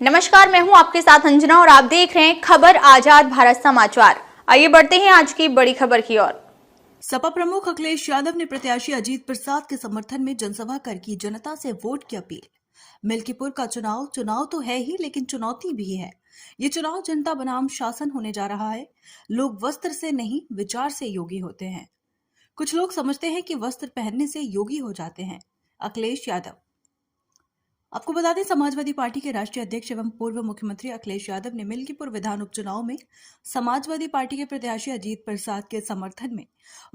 नमस्कार, मैं हूं आपके साथ अंजना और आप देख रहे हैं खबर आजाद भारत समाचार। आइए बढ़ते हैं आज की बड़ी खबर की ओर। सपा प्रमुख अखिलेश यादव ने प्रत्याशी अजीत प्रसाद के समर्थन में जनसभा कर की जनता से वोट की अपील। मिल्कीपुर का चुनाव तो है ही, लेकिन चुनौती भी है। ये चुनाव जनता बनाम शासन होने जा रहा है। लोग वस्त्र से नहीं, विचार से योगी होते हैं। कुछ लोग समझते हैं कि वस्त्र पहनने से योगी हो जाते हैं। अखिलेश यादव। आपको बता दें, समाजवादी पार्टी के राष्ट्रीय अध्यक्ष एवं पूर्व मुख्यमंत्री अखिलेश यादव ने मिल्कीपुर विधान उपचुनाव में समाजवादी पार्टी के प्रत्याशी अजीत प्रसाद के समर्थन में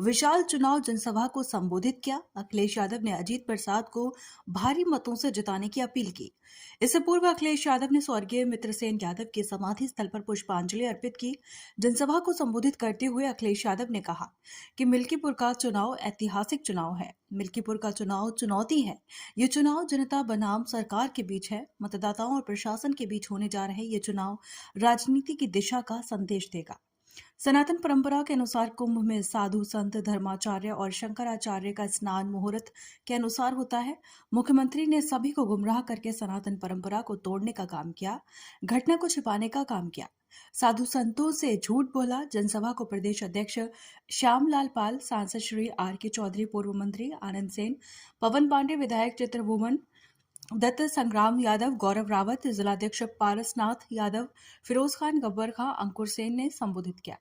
विशाल चुनाव जनसभा को संबोधित किया। अखिलेश यादव ने अजीत प्रसाद को भारी मतों से जिताने की अपील की। इससे पूर्व अखिलेश यादव ने स्वर्गीय मित्रसेन यादव के समाधि स्थल पर पुष्पांजलि अर्पित की। जनसभा को संबोधित करते हुए अखिलेश यादव ने कहा कि मिल्कीपुर का चुनाव ऐतिहासिक चुनाव है। मिल्कीपुर का चुनाव चुनौती है। ये चुनाव जनता बनाम सरकार के बीच है। मतदाताओं और प्रशासन के बीच होने जा रहे ये चुनाव राजनीति की दिशा का संदेश देगा। सनातन परंपरा के अनुसार कुंभ में साधु संत, धर्माचार्य और शंकराचार्य का स्नान मुहूर्त के अनुसार होता है। मुख्यमंत्री ने सभी को गुमराह करके सनातन परंपरा को तोड़ने का काम किया, घटना को छिपाने का काम किया, साधु संतों से झूठ बोला। जनसभा को प्रदेश अध्यक्ष श्यामलाल पाल, सांसद श्री आर के चौधरी, पूर्व मंत्री आनंद सेन, पवन पांडे, विधायक चित्रभुवन दत्त, संग्राम यादव, गौरव रावत, जिलाध्यक्ष पारसनाथ यादव, फिरोज खान, गब्बर खां, अंकुर सेन ने संबोधित किया।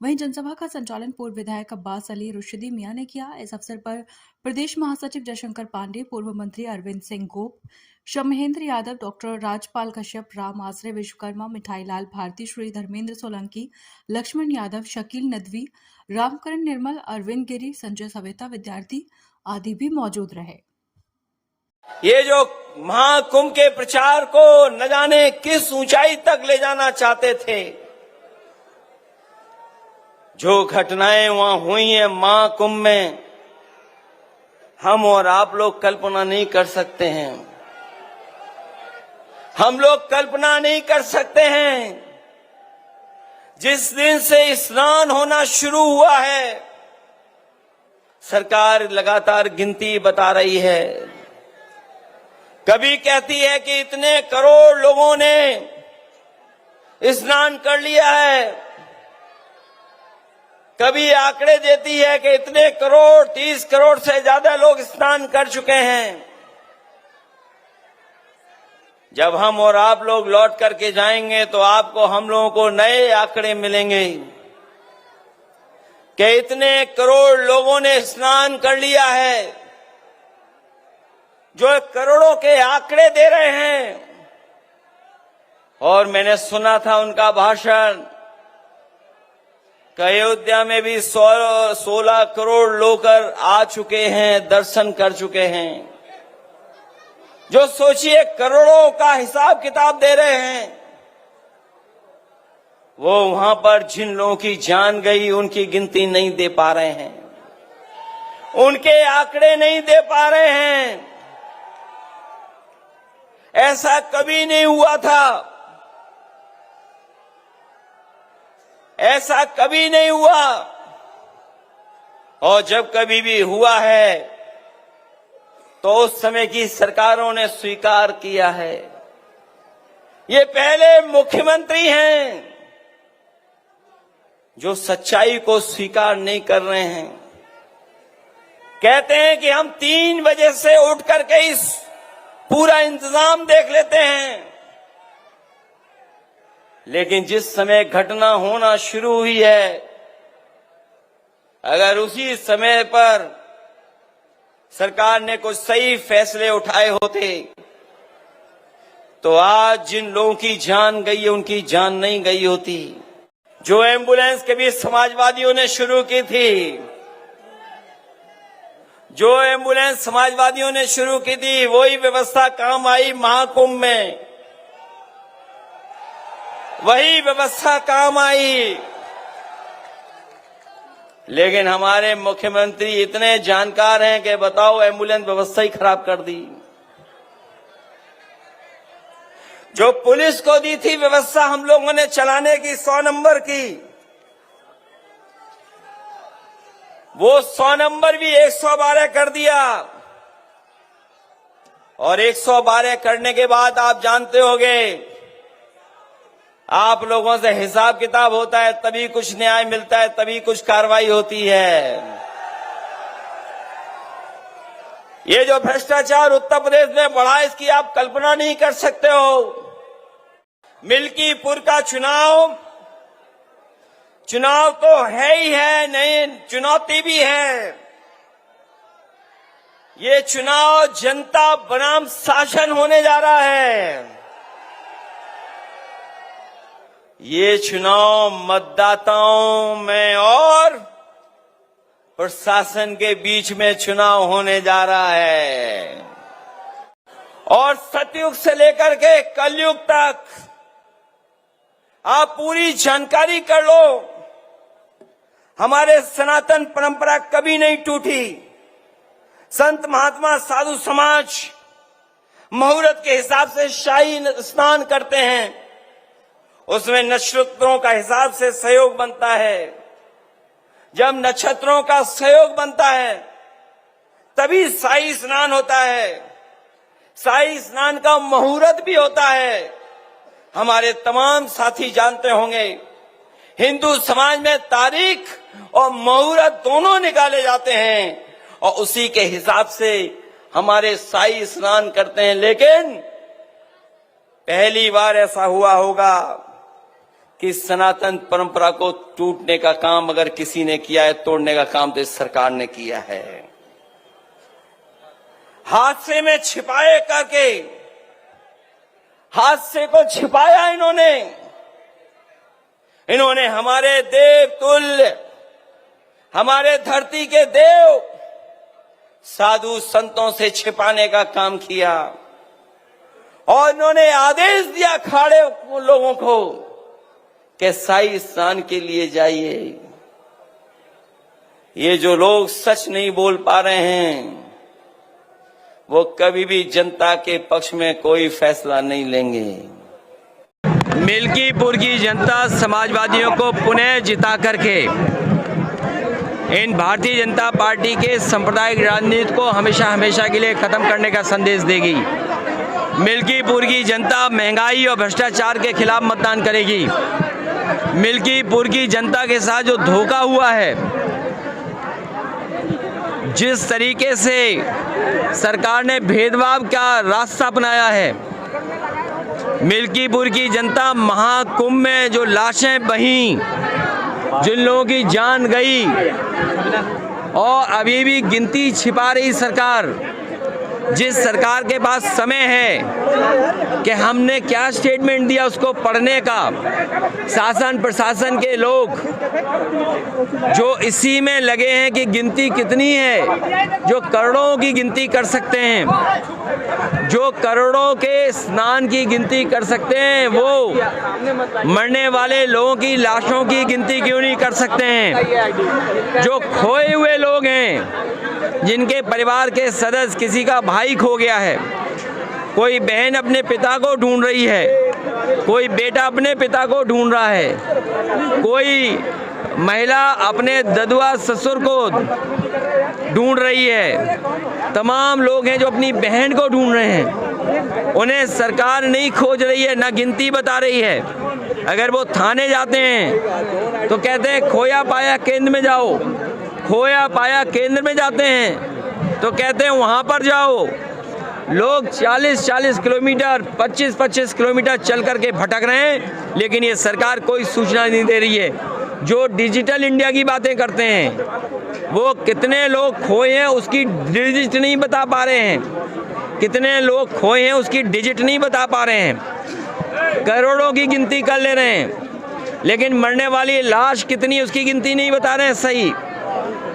वहीं जनसभा का संचालन पूर्व विधायक अब्बास अली रुशिदी मियां ने किया। इस अवसर पर प्रदेश महासचिव जयशंकर पांडे, पूर्व मंत्री अरविंद सिंह गोप, शमहेंद्र यादव, डॉक्टर राजपाल कश्यप, राम आश्रय विश्वकर्मा, मिठाई लाल भारती, श्री धर्मेंद्र सोलंकी, लक्ष्मण यादव, शकील नदवी, रामकरण निर्मल, अरविंद गिरी, संजय सवेता, विद्यार्थी आदि भी मौजूद रहे। ये जो महाकुंभ के प्रचार को न जाने किस ऊंचाई तक ले जाना चाहते थे, जो घटनाएं वहां हुई हैं महाकुंभ में, हम और आप लोग कल्पना नहीं कर सकते हैं। हम लोग कल्पना नहीं कर सकते हैं। जिस दिन से स्नान होना शुरू हुआ है, सरकार लगातार गिनती बता रही है। कभी कहती है कि इतने करोड़ लोगों ने स्नान कर लिया है, कभी आंकड़े देती है कि इतने करोड़, 30 करोड़ से ज्यादा लोग स्नान कर चुके हैं। जब हम और आप लोग लौट करके जाएंगे तो आपको, हम लोगों को नए आंकड़े मिलेंगे कि इतने करोड़ लोगों ने स्नान कर लिया है। जो करोड़ों के आंकड़े दे रहे हैं, और मैंने सुना था उनका भाषण कि अयोध्या में भी 16 करोड़ लोग आ चुके हैं, दर्शन कर चुके हैं। जो सोचिए करोड़ों का हिसाब किताब दे रहे हैं, वो वहां पर जिन लोगों की जान गई उनकी गिनती नहीं दे पा रहे हैं, उनके आंकड़े नहीं दे पा रहे हैं। ऐसा कभी नहीं हुआ था, ऐसा कभी नहीं हुआ। और जब कभी भी हुआ है तो उस समय की सरकारों ने स्वीकार किया है। ये पहले मुख्यमंत्री हैं जो सच्चाई को स्वीकार नहीं कर रहे हैं। कहते हैं कि हम 3 बजे से उठ करके इस पूरा इंतजाम देख लेते हैं, लेकिन जिस समय घटना होना शुरू हुई है, अगर उसी समय पर सरकार ने कुछ सही फैसले उठाए होते तो आज जिन लोगों की जान गई है उनकी जान नहीं गई होती। जो एम्बुलेंस के भी समाजवादियों ने शुरू की थी, जो एम्बुलेंस समाजवादियों ने शुरू की थी, वही व्यवस्था काम आई महाकुंभ में, वही व्यवस्था काम आई। लेकिन हमारे मुख्यमंत्री इतने जानकार हैं कि बताओ, एम्बुलेंस व्यवस्था ही खराब कर दी। जो पुलिस को दी थी व्यवस्था हम लोगों ने चलाने की 100 नंबर की, वो 100 नंबर भी 112 कर दिया। और 112 करने के बाद आप जानते होंगे आप लोगों से हिसाब किताब होता है, तभी कुछ न्याय मिलता है, तभी कुछ कार्रवाई होती है। ये जो भ्रष्टाचार उत्तर प्रदेश में बढ़ा, इसकी आप कल्पना नहीं कर सकते हो। मिल्कीपुर का चुनाव तो है ही है, नहीं चुनौती भी है। ये चुनाव जनता बनाम शासन होने जा रहा है। ये चुनाव मतदाताओं में और प्रशासन के बीच में चुनाव होने जा रहा है। और सतयुग से लेकर के कलयुग तक आप पूरी जानकारी कर लो, हमारे सनातन परंपरा कभी नहीं टूटी। संत महात्मा साधु समाज मुहूर्त के हिसाब से शाही स्नान करते हैं, उसमें नक्षत्रों का हिसाब से सहयोग बनता है। जब नक्षत्रों का सहयोग बनता है तभी शाही स्नान होता है। शाही स्नान का मुहूर्त भी होता है। हमारे तमाम साथी जानते होंगे, हिंदू समाज में तारीख और मुहूर्त दोनों निकाले जाते हैं और उसी के हिसाब से हमारे शाही स्नान करते हैं। लेकिन पहली बार ऐसा हुआ होगा कि सनातन परंपरा को टूटने का काम अगर किसी ने किया है, तोड़ने का काम तो इस सरकार ने किया है। हादसे में छिपाए करके हादसे को छिपाया इन्होंने हमारे देव तुल्य, हमारे धरती के देव साधु संतों से छिपाने का काम किया। और इन्होंने आदेश दिया खाड़े लोगों को कि शाही स्नान के लिए जाइए। ये जो लोग सच नहीं बोल पा रहे हैं, वो कभी भी जनता के पक्ष में कोई फैसला नहीं लेंगे। मिल्कीपुर की जनता समाजवादियों को पुनः जिता करके इन भारतीय जनता पार्टी के सांप्रदायिक राजनीति को हमेशा के लिए खत्म करने का संदेश देगी। मिल्कीपुर की जनता महंगाई और भ्रष्टाचार के खिलाफ मतदान करेगी। मिल्कीपुर की जनता के साथ जो धोखा हुआ है, जिस तरीके से सरकार ने भेदभाव का रास्ता अपनाया है, मिल्कीपुर की जनता महाकुंभ में जो लाशें बहीं, जिन लोगों की जान गई और अभी भी गिनती छिपा रही सरकार, जिस सरकार के पास समय है कि हमने क्या स्टेटमेंट दिया उसको पढ़ने का, शासन प्रशासन के लोग जो इसी में लगे हैं कि गिनती कितनी है, जो करोड़ों की गिनती कर सकते हैं, जो करोड़ों के स्नान की गिनती कर सकते हैं, वो मरने वाले लोगों की लाशों की गिनती क्यों नहीं कर सकते हैं? जो खोए हुए लोग हैं, जिनके परिवार के सदस्य, किसी का भाई खो गया है, कोई बहन अपने पिता को ढूंढ रही है, कोई बेटा अपने पिता को ढूंढ रहा है, कोई महिला अपने ददुआ ससुर को ढूंढ रही है, तमाम लोग हैं जो अपनी बहन को ढूंढ रहे हैं। उन्हें सरकार नहीं खोज रही है, ना गिनती बता रही है। अगर वो थाने जाते हैं तो कहते हैं खोया पाया केंद्र में जाओ, खोया पाया केंद्र में जाते हैं तो कहते हैं वहाँ पर जाओ। लोग 40-40 किलोमीटर, 25-25 किलोमीटर चल करके भटक रहे हैं, लेकिन ये सरकार कोई सूचना नहीं दे रही है। जो डिजिटल इंडिया की बातें करते हैं, वो कितने लोग खोए हैं उसकी डिजिट नहीं बता पा रहे हैं, कितने लोग खोए हैं उसकी डिजिट नहीं बता पा रहे हैं। करोड़ों की गिनती कर ले रहे हैं, लेकिन मरने वाली लाश कितनी उसकी गिनती नहीं बता रहे हैं सही।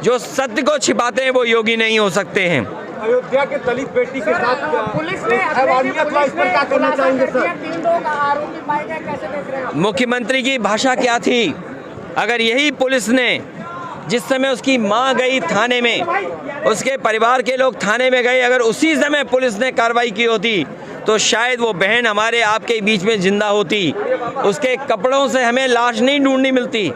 जो सत्य को छिपाते हैं वो योगी नहीं हो सकते हैं। अयोध्या के दलित बेटी के साथ पुलिस ने क्या करना चाहेंगे सर? 3 लोग आरोपी पाए गए, कैसे देख रहे हैं? मुख्यमंत्री की भाषा क्या थी? अगर यही पुलिस ने जिस समय उसकी मां गई थाने में, उसके परिवार के लोग थाने में गए, अगर उसी समय पुलिस ने कार्रवाई की होती तो शायद वो बहन हमारे आपके बीच में जिंदा होती। उसके कपड़ों से हमें लाश नहीं ढूंढनी मिलती।